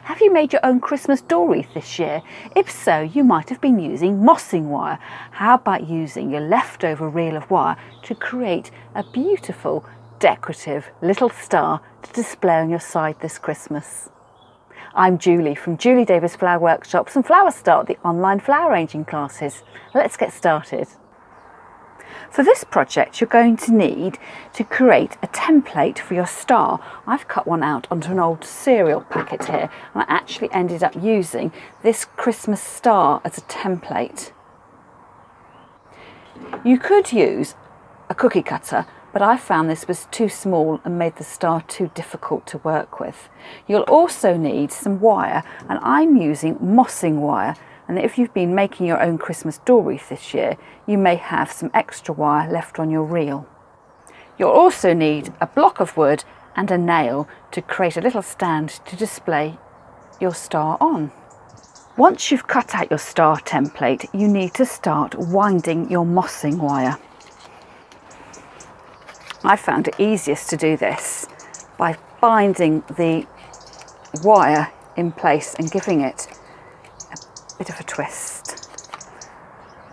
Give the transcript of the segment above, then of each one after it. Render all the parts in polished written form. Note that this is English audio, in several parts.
Have you made your own Christmas door wreath this year? If so, you might have been using mossing wire. How about using your leftover reel of wire to create a beautiful, decorative little star to display on your side this Christmas? I'm Julie from Julie Davis Flower Workshops and Flower Start, the online flower arranging classes. Let's get started. For this project, you're going to need to create a template for your star. I've cut one out onto an old cereal packet here, and I actually ended up using this Christmas star as a template. You could use a cookie cutter, but I found this was too small and made the star too difficult to work with. You'll also need some wire, and I'm using mossing wire. And if you've been making your own Christmas door wreath this year, you may have some extra wire left on your reel. You'll also need a block of wood and a nail to create a little stand to display your star on. Once you've cut out your star template, you need to start winding your mossing wire. I found it easiest to do this by binding the wire in place and giving it bit of a twist.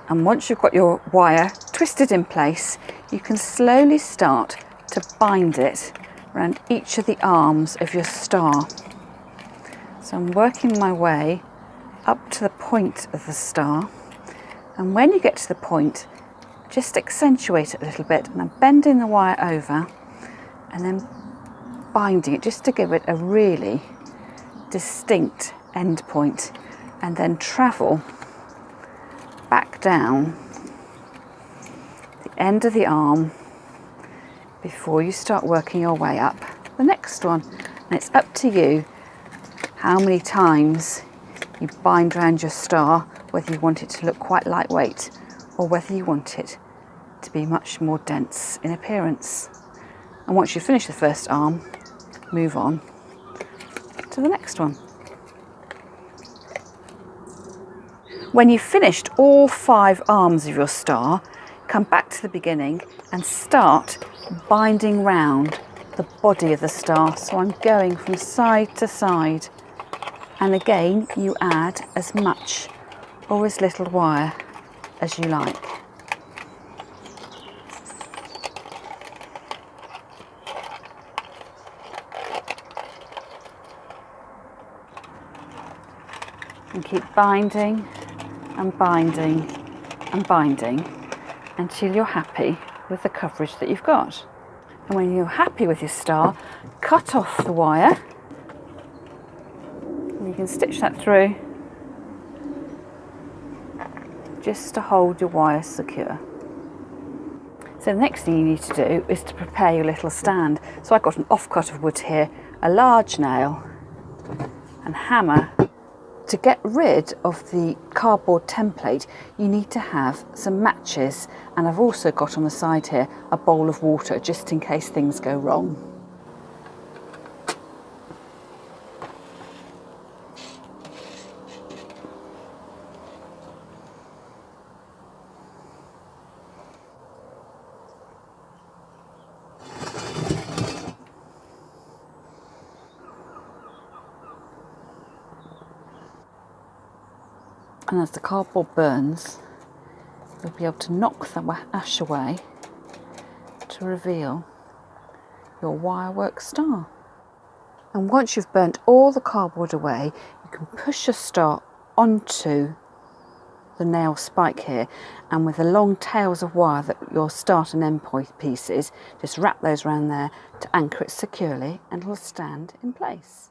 And once you've got your wire twisted in place, you can slowly start to bind it around each of the arms of your star. So I'm working my way up to the point of the star, and when you get to the point, just accentuate it a little bit, and I'm bending the wire over and then binding it just to give it a really distinct end point, and then travel back down the end of the arm before you start working your way up the next one. And it's up to you how many times you bind around your star, whether you want it to look quite lightweight or whether you want it to be much more dense in appearance. And once you finish the first arm, move on to the next one. When you've finished all 5 arms of your star, come back to the beginning and start binding round the body of the star. So I'm going from side to side, and again you add as much or as little wire as you like. And keep binding and binding and binding until you're happy with the coverage that you've got. And when you're happy with your star, cut off the wire. And you can stitch that through just to hold your wire secure. So the next thing you need to do is to prepare your little stand. So I've got an offcut of wood here, a large nail and hammer. To get rid of the cardboard template, you need to have some matches, and I've also got on the side here a bowl of water just in case things go wrong. And as the cardboard burns, you'll be able to knock the ash away to reveal your wirework star. And once you've burnt all the cardboard away, you can push your star onto the nail spike here, and with the long tails of wire that your start and end point pieces, just wrap those around there to anchor it securely, and it'll stand in place.